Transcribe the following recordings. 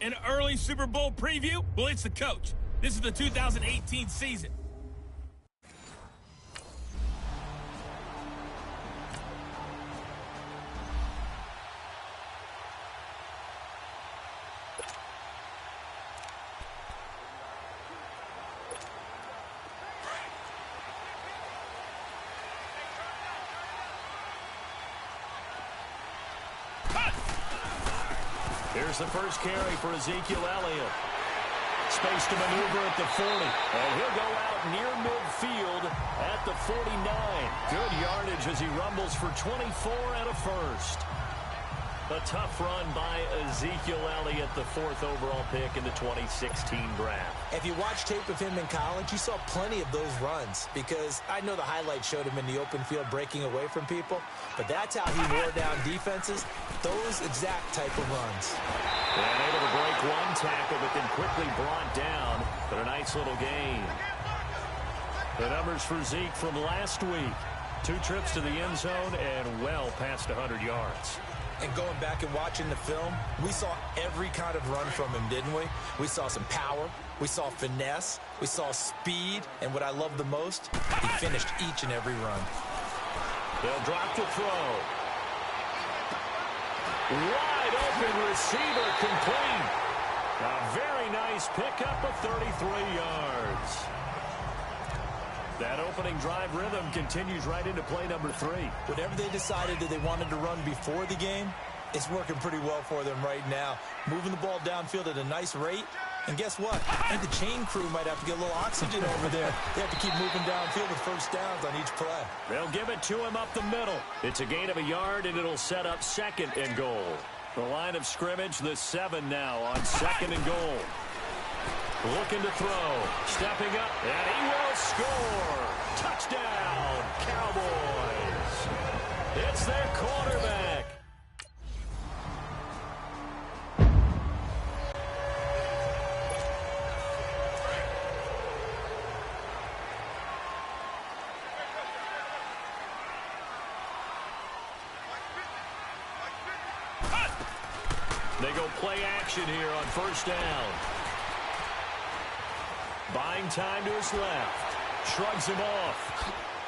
An early Super Bowl preview? Well, it's the coach. This is the 2018 season. Here's the first carry for Ezekiel Elliott. Space to maneuver at the 40. And he'll go out near midfield at the 49. Good yardage as he rumbles for 24 and a first. A tough run by Ezekiel Elliott, the 4th overall pick in the 2016 draft. If you watch tape of him in college, you saw plenty of those runs because I know the highlights showed him in the open field breaking away from people, but that's how he wore down defenses, those exact type of runs. And able to break one tackle, but then quickly brought down. But a nice little gain. The numbers for Zeke from last week. 2 trips to the end zone and well past 100 yards. And going back and watching the film, we saw every kind of run from him, didn't we? We saw some power, we saw finesse, we saw speed, and what I love the most, he finished each and every run. They'll drop to throw. Wide open receiver complete. A very nice pickup of 33 yards. That opening drive rhythm continues right into play number 3. Whatever they decided that they wanted to run before the game, it's working pretty well for them right now. Moving the ball downfield at a nice rate. And guess what? I think the chain crew might have to get a little oxygen over there. They have to keep moving downfield with first downs on each play. They'll give it to him up the middle. It's a gain of a yard, and it'll set up 2nd and goal. The line of scrimmage, the 7 now on 2nd and goal. Looking to throw. Stepping up, and he will score. Touchdown, Cowboys. It's their quarterback. They go play action here on first down. Buying time to his left. Shrugs him off.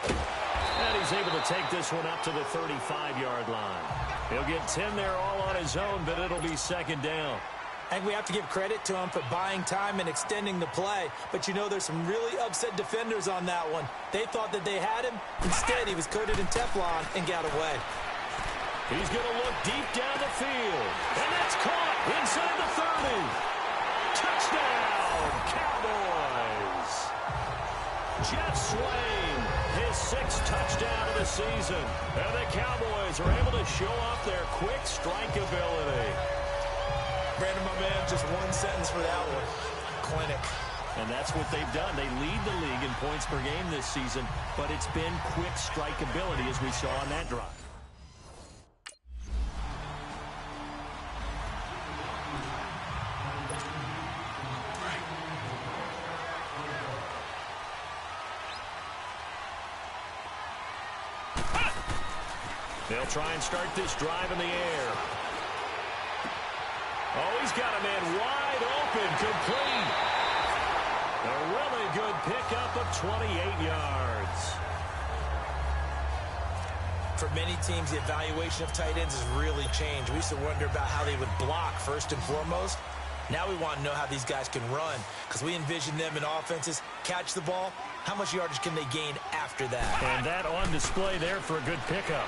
And he's able to take this one up to the 35-yard line. He'll get 10 there all on his own, but it'll be 2nd down. I think we have to give credit to him for buying time and extending the play. But you know there's some really upset defenders on that one. They thought that they had him. Instead, he was coated in Teflon and got away. He's going to look deep down the field. And that's caught inside the 30. Touchdown, Cowboys. Jeff Swain, his 6th touchdown of the season. And the Cowboys are able to show off their quick strike ability. Brandon, my man, just one sentence for that one. Clinic. And that's what they've done. They lead the league in points per game this season, but it's been quick strike ability as we saw on that drive. They'll try and start this drive in the air. Oh, he's got a man wide open, complete. A really good pickup of 28 yards. For many teams, the evaluation of tight ends has really changed. We used to wonder about how they would block first and foremost. Now we want to know how these guys can run because we envision them in offenses, catch the ball. How much yardage can they gain after that? And that on display there for a good pickup.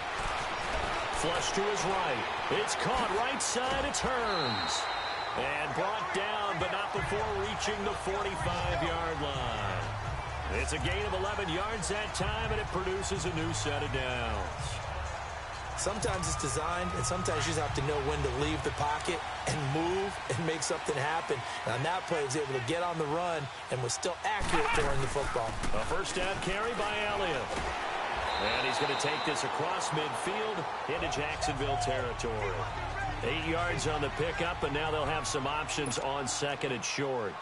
Flush to his right. It's caught right side. It turns. And brought down, but not before reaching the 45-yard line. It's a gain of 11 yards that time, and it produces a new set of downs. Sometimes it's designed, and sometimes you just have to know when to leave the pocket and move and make something happen. And on that play, he was able to get on the run and was still accurate throwing the football. A first down carry by Elliott. And he's going to take this across midfield into Jacksonville territory. 8 yards on the pickup, and now they'll have some options on 2nd and short.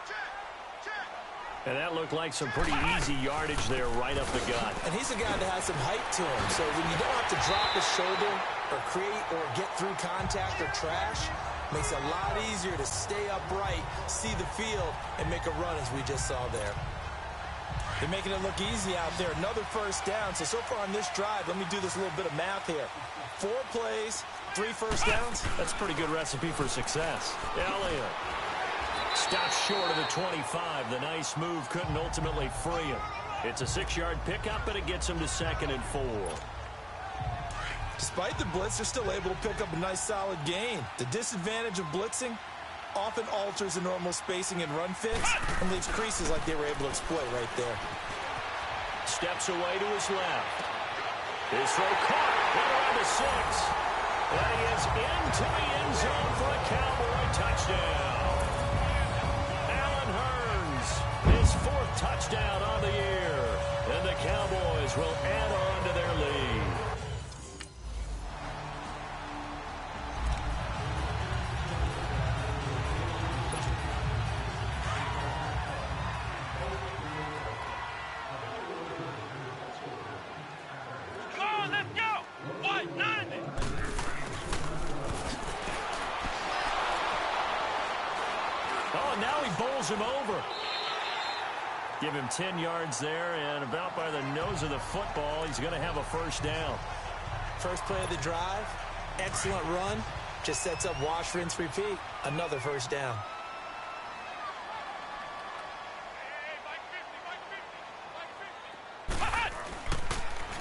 And that looked like some pretty easy yardage there right up the gut. And he's a guy that has some height to him. So when you don't have to drop his shoulder or create or get through contact or trash, Makes it a lot easier to stay upright, see the field, and make a run as we just saw there. They're making it look easy out there. Another first down. So far on this drive, let me do this little bit of math here. 4 plays, 3 first downs. That's a pretty good recipe for success. Elliott stops short of the 25. The nice move couldn't ultimately free him. It's a 6-yard pickup, but it gets him to 2nd and 4. Despite the blitz, they're still able to pick up a nice solid gain. The disadvantage of blitzing often alters the normal spacing and run fits and leaves creases like they were able to exploit right there. Steps away to his left. His throw caught right around the 6. And he is into the end zone for a Cowboy touchdown. Allen Hurns, his 4th touchdown on the year. And the Cowboys will add on to their lead. Him over. Give him 10 yards there, and about by the nose of the football, he's going to have a first down. First play of the drive, excellent run, just sets up wash, rinse, repeat. Another first down.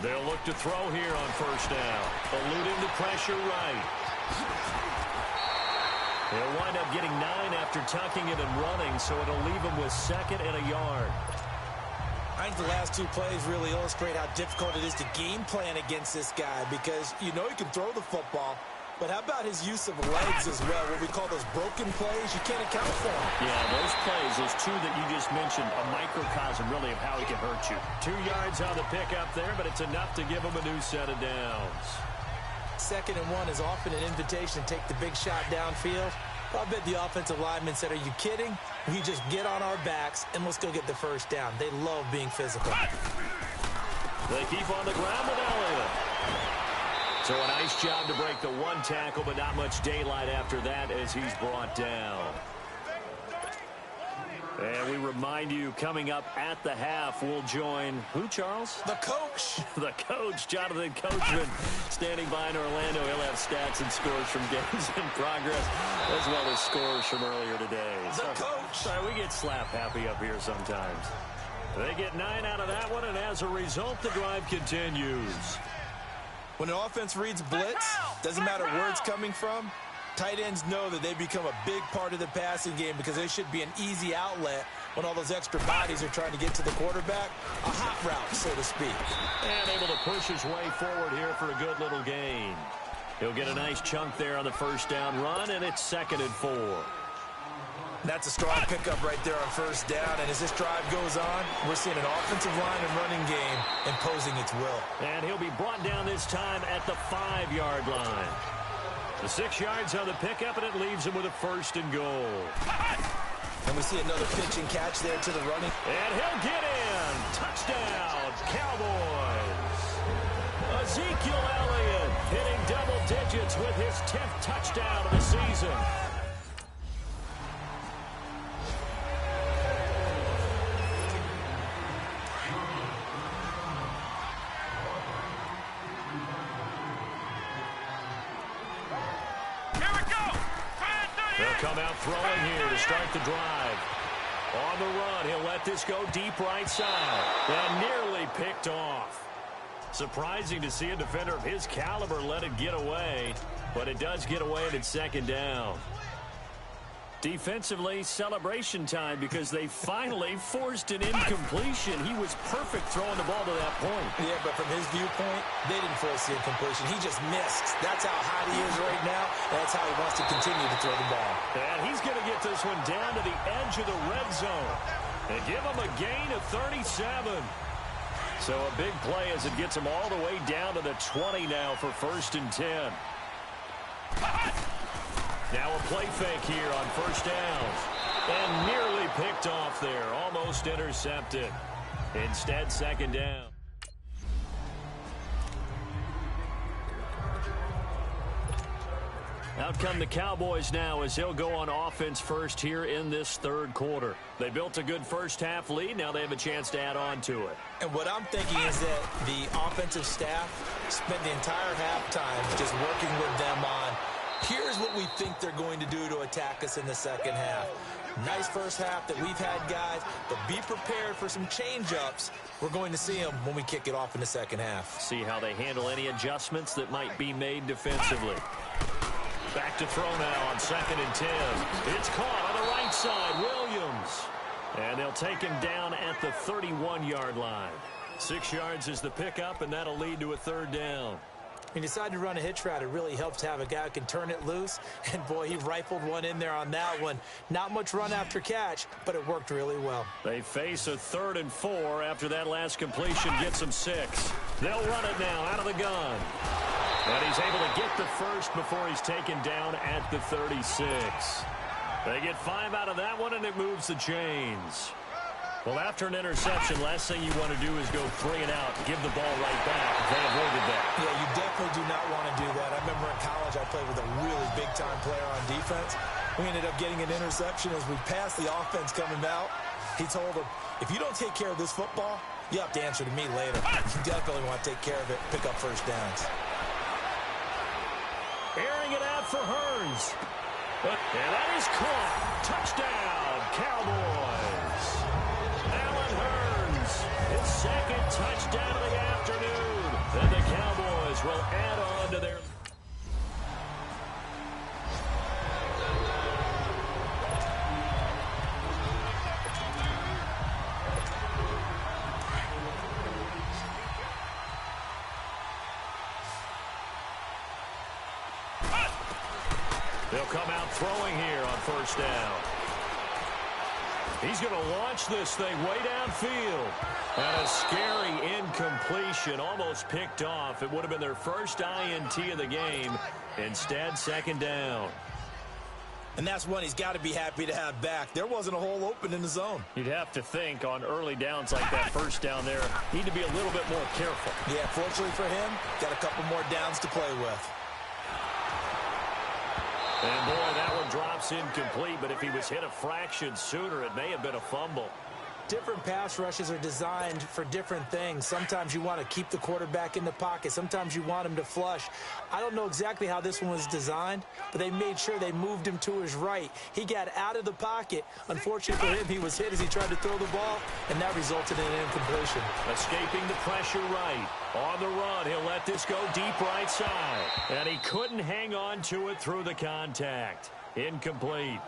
They'll look to throw here on first down. Eluding the pressure right. He'll wind up getting 9 after tucking it and running, so it'll leave him with 2nd and a yard. I think the last 2 plays really illustrate how difficult it is to game plan against this guy because you know he can throw the football, but how about his use of legs as well, what we call those broken plays? You can't account for them. Yeah, those plays, those 2 that you just mentioned, a microcosm really of how he can hurt you. 2 yards on the pickup there, but it's enough to give him a new set of downs. 2nd and 1 is often an invitation to take the big shot downfield. I bet the offensive lineman said, are you kidding? We just get on our backs and let's go get the first down. They love being physical. They keep on the ground with Elliott. So a nice job to break the 1 tackle, but not much daylight after that as he's brought down. And we remind you, coming up at the half, we'll join who, Charles? The coach. The coach, Jonathan Coachman, standing by in Orlando. He'll have stats and scores from games in progress, as well as scores from earlier today. The coach. Sorry, we get slap happy up here sometimes. They get 9 out of that one, and as a result, the drive continues. When an offense reads blitz, doesn't matter where it's coming from, tight ends know that they become a big part of the passing game because they should be an easy outlet when all those extra bodies are trying to get to the quarterback. A hot route, so to speak. And able to push his way forward here for a good little gain. He'll get a nice chunk there on the first down run, and it's 2nd and 4. That's a strong pickup right there on first down, and as this drive goes on, we're seeing an offensive line and running game imposing its will. And he'll be brought down this time at the 5-yard line. The 6 yards on the pickup, and it leaves him with a 1st and goal. And we see another pitch and catch there to the running. And he'll get in. Touchdown, Cowboys. Ezekiel Elliott hitting double digits with his 10th touchdown of the season. Come out throwing here to start the drive. On the run, he'll let this go deep right side. And nearly picked off. Surprising to see a defender of his caliber let it get away. But it does get away and it's 2nd down. Defensively, celebration time because they finally forced an incompletion. He was perfect throwing the ball to that point. Yeah, but from his viewpoint, they didn't force the incompletion. He just missed. That's how hot he is right now. That's how he wants to continue to throw the ball. And he's going to get this one down to the edge of the red zone and give him a gain of 37. So a big play as it gets him all the way down to the 20 now for 1st and 10. Now a play fake here on first down. And nearly picked off there. Almost intercepted. Instead, 2nd down. Out come the Cowboys now as they'll go on offense first here in this third quarter. They built a good first-half lead. Now they have a chance to add on to it. And what I'm thinking is that the offensive staff spent the entire halftime just working with them on, here's what we think they're going to do to attack us in the second half. Nice first half that we've had, guys, but be prepared for some change-ups. We're going to see them when we kick it off in the second half. See how they handle any adjustments that might be made defensively. Back to throw now on 2nd and 10. It's caught on the right side, Williams. And they'll take him down at the 31-yard line. 6 yards is the pickup, and that'll lead to a third down. He decided to run a hitch route. It really helps to have a guy who can turn it loose. And, boy, he rifled one in there on that one. Not much run after catch, but it worked really well. They face a 3rd and 4 after that last completion gets them 6. They'll run it now out of the gun. And he's able to get the first before he's taken down at the 36. They get 5 out of that one, and it moves the chains. Well, after an interception, last thing you want to do is go 3 and out, give the ball right back. They avoided that. Yeah, you definitely do not want to do that. I remember in college I played with a really big-time player on defense. We ended up getting an interception as we passed the offense coming out. He told him, if you don't take care of this football, you have to answer to me later. You definitely want to take care of it, pick up first downs. Airing it out for Hearns. And that is caught. Touchdown, Cowboys. Allen Hearns, his 2nd touchdown of the afternoon. And the Cowboys will add on to their... They'll come out throwing here on 1st down. He's going to launch this thing way downfield. And a scary incompletion, almost picked off. It would have been their first INT of the game. Instead, 2nd down. And that's one he's got to be happy to have back. There wasn't a hole open in the zone. You'd have to think on early downs like that 1st down there, need to be a little bit more careful. Yeah, fortunately for him, got a couple more downs to play with. And, boy, that one drops incomplete, but if he was hit a fraction sooner, it may have been a fumble. Different pass rushes are designed for different things. Sometimes you want to keep the quarterback in the pocket. Sometimes you want him to flush. I don't know exactly how this one was designed, but they made sure they moved him to his right. He got out of the pocket. Unfortunately for him, he was hit as he tried to throw the ball, and that resulted in an incompletion. Escaping the pressure right. On the run, he'll let this go deep right side. And he couldn't hang on to it through the contact. Incomplete.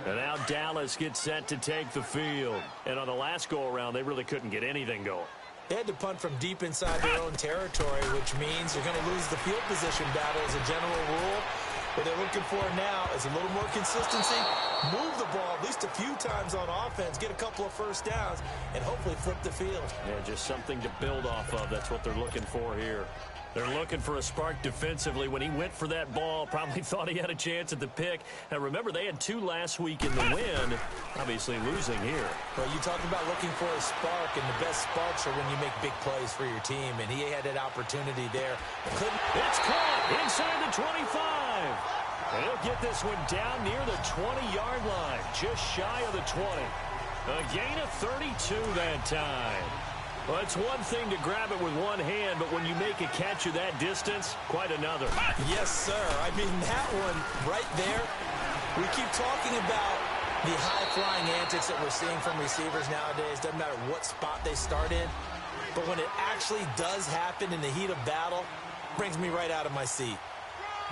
And now Dallas gets set to take the field. And on the last go-around, they really couldn't get anything going. They had to punt from deep inside their own territory, which means you're going to lose the field position battle as a general rule. What they're looking for now is a little more consistency, move the ball at least a few times on offense, get a couple of first downs, and hopefully flip the field. Yeah, just something to build off of. That's what they're looking for here. They're looking for a spark defensively. When he went for that ball, probably thought he had a chance at the pick. Now, remember, they had 2 last week in the win, obviously losing here. Well, you talk about looking for a spark, and the best sparks are when you make big plays for your team, and he had that opportunity there. It's caught inside the 25. And he'll get this one down near the 20-yard line, just shy of the 20. A gain of 32 that time. Well, it's one thing to grab it with one hand, but when you make a catch of that distance, quite another. Yes, sir. I mean, that one right there, we keep talking about the high-flying antics that we're seeing from receivers nowadays. Doesn't matter what spot they start in. But when it actually does happen in the heat of battle, it brings me right out of my seat.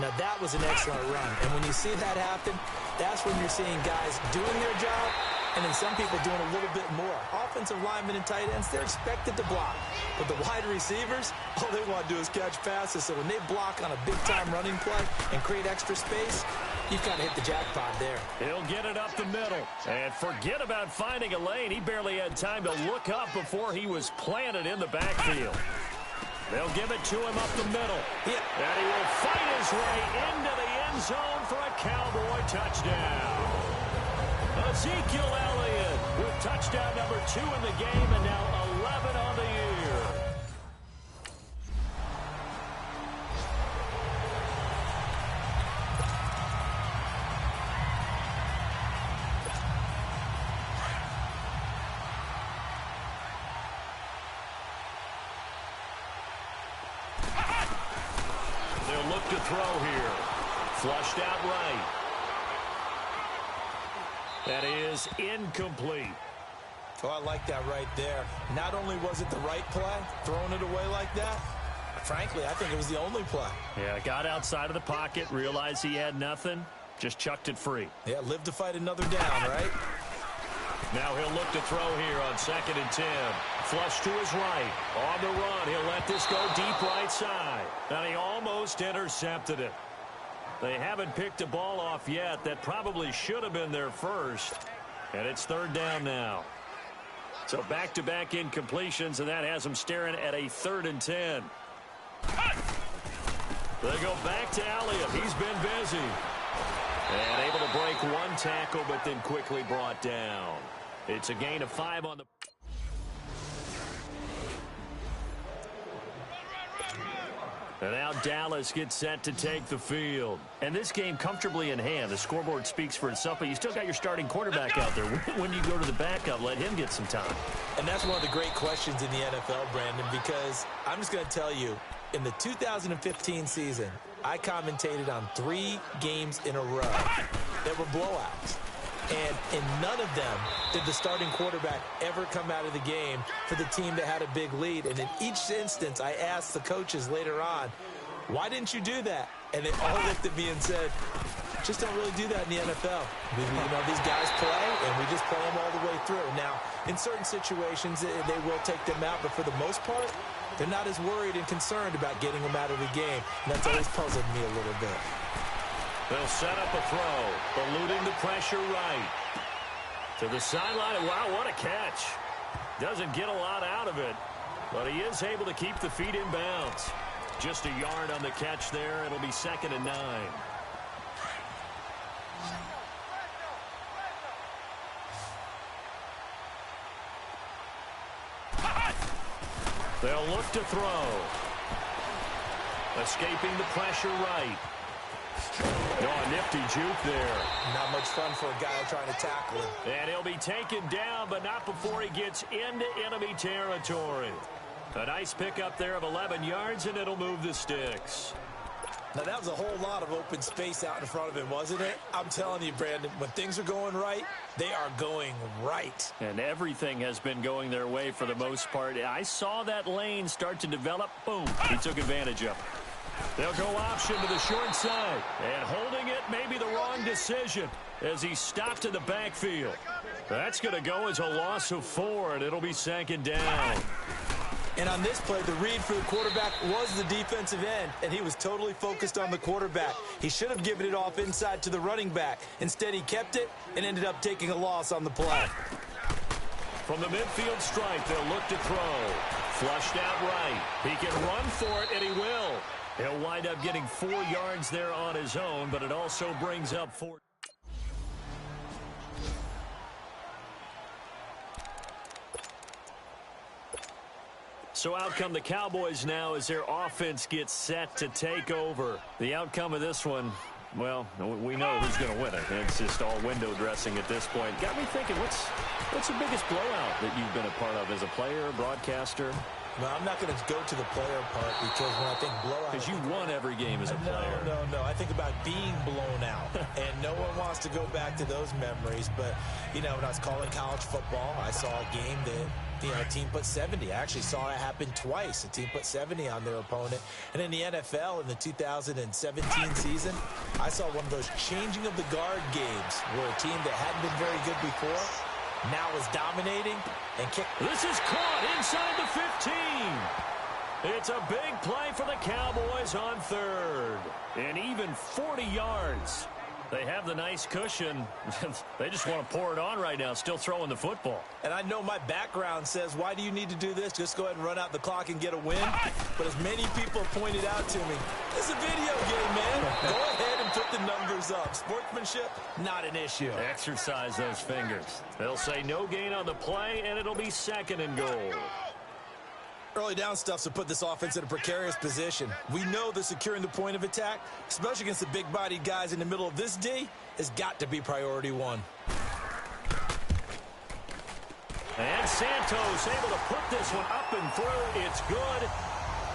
Now, that was an excellent run. And when you see that happen, that's when you're seeing guys doing their job, and then some people doing a little bit more. Offensive linemen and tight ends, they're expected to block. But the wide receivers, all they want to do is catch passes. So when they block on a big-time running play and create extra space, you've got to hit the jackpot there. He'll get it up the middle. And forget about finding a lane. He barely had time to look up before he was planted in the backfield. They'll give it to him up the middle. Yeah. And he will fight his way into the end zone for a Cowboy touchdown. Ezekiel Elliott with touchdown number 2 in the game, and now 11 on look to throw here. Flushed out right. That is incomplete. Oh, I like that right there. Not only was it the right play, throwing it away like that, frankly, I think it was the only play. Yeah, got outside of the pocket, realized he had nothing, just chucked it free. Yeah, live to fight another down, right? Now he'll look to throw here on 2nd and 10. Flush to his right. On the run, he'll let this go deep right side. And he almost intercepted it. They haven't picked a ball off yet. That probably should have been their first. And it's 3rd down now. So back-to-back incompletions, and that has them staring at a 3rd and 10. They go back to Elliott. He's been busy. And able to break one tackle, but then quickly brought down. It's a gain of 5 on the... And now Dallas gets set to take the field. And this game comfortably in hand. The scoreboard speaks for itself, but you still got your starting quarterback out there. When do you go to the backup? Let him get some time. And that's one of the great questions in the NFL, Brandon, because I'm just going to tell you, in the 2015 season, I commentated on 3 games in a row that were blowouts. And in none of them did the starting quarterback ever come out of the game for the team that had a big lead. And in each instance, I asked the coaches later on, why didn't you do that? And they all looked at me and said, just don't really do that in the NFL. You know, these guys play, and we just play them all the way through. Now, in certain situations, they will take them out, but for the most part, they're not as worried and concerned about getting them out of the game. And that's always puzzled me a little bit. They'll set up a throw, eluding the pressure right. To the sideline. Wow, what a catch. Doesn't get a lot out of it, but he is able to keep the feet in bounds. Just a yard on the catch there. It'll be 2nd and 9. They'll look to throw. Escaping the pressure right. No, a nifty juke there. Not much fun for a guy trying to tackle him. And he'll be taken down, but not before he gets into enemy territory. A nice pickup there of 11 yards, and it'll move the sticks. Now, that was a whole lot of open space out in front of him, wasn't it? I'm telling you, Brandon, when things are going right, they are going right. And everything has been going their way for the most part. I saw that lane start to develop. Boom. He took advantage of it. They'll go option to the short side. And holding it may be the wrong decision as he stopped in the backfield. That's going to go as a loss of 4, and it'll be 2nd down. And on this play, the read for the quarterback was the defensive end, and he was totally focused on the quarterback. He should have given it off inside to the running back. Instead, he kept it and ended up taking a loss on the play. From the midfield stripe, they'll look to throw. Flushed out right. He can run for it, and he will. He'll wind up getting 4 yards there on his own, but it also brings up 4. So out come the Cowboys now as their offense gets set to take over. The outcome of this one, well, we know who's going to win it. It's just all window dressing at this point. Got me thinking, what's the biggest blowout that you've been a part of as a player, broadcaster? No, I'm not going to go to the player part because when I think blowout... Because you won every game as a player. No. I think about being blown out. And no one wants to go back to those memories. But, you know, when I was calling college football, I saw a game that, you know, a team put 70. I actually saw it happen twice. A team put 70 on their opponent. And in the NFL, in the 2017 season, I saw one of those changing of the guard games where a team that hadn't been very good before now is dominating and kick. This is caught inside the 15. It's a big play for the Cowboys on 3rd. And even 40 yards. They have the nice cushion. They just want to pour it on right now, still throwing the football. And I know my background says, why do you need to do this? Just go ahead and run out the clock and get a win. But as many people pointed out to me, it's a video game, man. Go ahead and put the numbers up. Sportsmanship, not an issue. Exercise those fingers. They'll say no gain on the play, and it'll be 2nd and goal. Early down stuff to put this offense in a precarious position. We know that securing the point of attack, especially against the big-bodied guys in the middle of this D, has got to be priority 1. And Santos able to put this one up and through. It's good.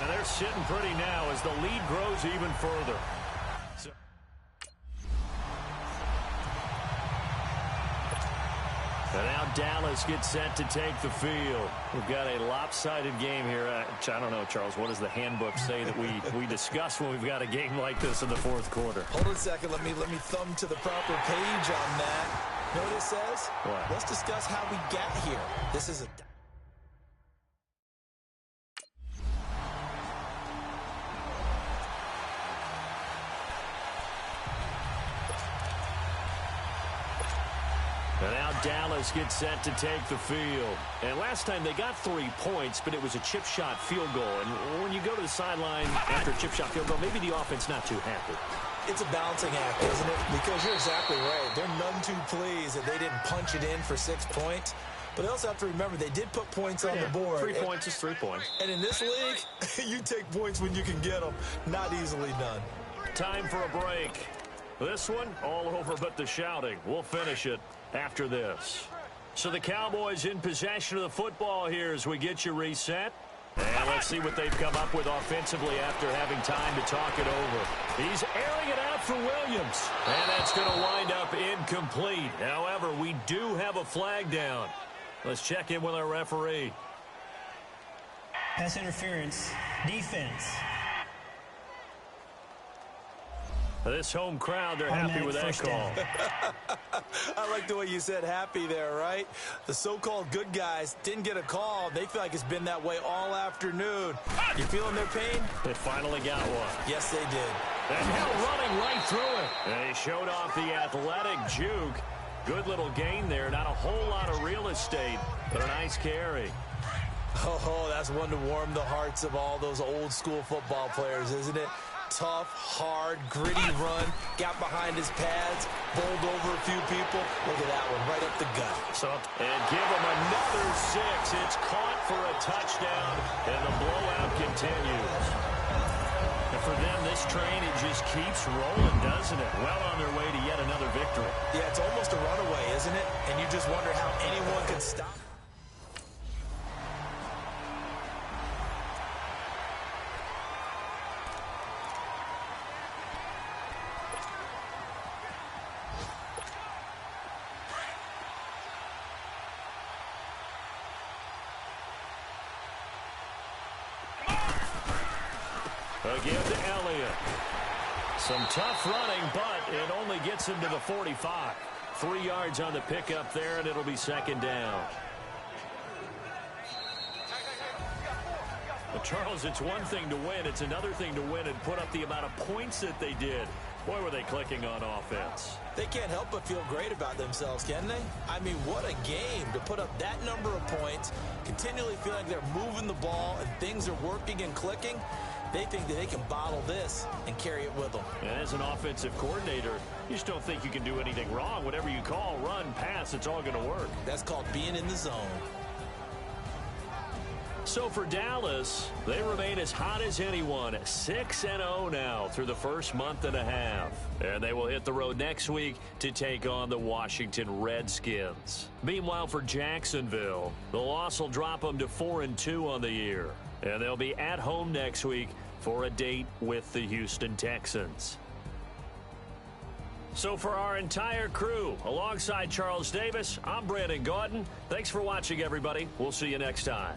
And they're sitting pretty now as the lead grows even further. And now Dallas gets set to take the field. We've got a lopsided game here. I don't know, Charles, what does the handbook say that we discuss when we've got a game like this in the fourth quarter? Hold on a second. Let me thumb to the proper page on that. Know what it says? What? Let's discuss how we got here. This is a... And now Dallas gets set to take the field. And last time they got 3 points, but it was a chip shot field goal. And when you go to the sideline after a chip shot field goal, maybe the offense not too happy. It's a balancing act, isn't it? Because you're exactly right. They're none too pleased that they didn't punch it in for 6 points. But they also have to remember they did put points on the board. 3 points is 3 points. And in this league, you take points when you can get them. Not easily done. Time for a break. This one, all over but the shouting. We'll finish it after this. So the Cowboys in possession of the football here as we get you reset. And let's see what they've come up with offensively after having time to talk it over. He's airing it out for Williams. And that's going to wind up incomplete. However, we do have a flag down. Let's check in with our referee. Pass interference. Defense. This home crowd, they're happy with that call. I like the way you said happy there, right? The so-called good guys didn't get a call. They feel like it's been that way all afternoon. You feeling their pain? They finally got one. Yes, they did. And now running right through it. And he showed off the athletic juke. Good little gain there. Not a whole lot of real estate, but a nice carry. Oh, that's one to warm the hearts of all those old school football players, isn't it? Tough, hard, gritty run, got behind his pads, bowled over a few people. Look at that one, right up the gut. And give him another 6. It's caught for a touchdown, and the blowout continues. And for them, this train, it just keeps rolling, doesn't it? Well on their way to yet another victory. Yeah, it's almost a runaway, isn't it? And you just wonder how anyone could stop. Again to Elliott. Some tough running, but it only gets him to the 45. 3 yards on the pickup there, and it'll be second down. But Charles, it's one thing to win. It's another thing to win and put up the amount of points that they did. Boy, were they clicking on offense. They can't help but feel great about themselves, can they? I mean, what a game to put up that number of points, continually feel like they're moving the ball and things are working and clicking. They think that they can bottle this and carry it with them. And as an offensive coordinator, you just don't think you can do anything wrong. Whatever you call, run, pass, it's all going to work. That's called being in the zone. So for Dallas, they remain as hot as anyone, 6-0 now through the first month and a half. And they will hit the road next week to take on the Washington Redskins. Meanwhile, for Jacksonville, the loss will drop them to 4-2 on the year. And they'll be at home next week for a date with the Houston Texans. So for our entire crew, alongside Charles Davis, I'm Brandon Gaudin. Thanks for watching, everybody. We'll see you next time.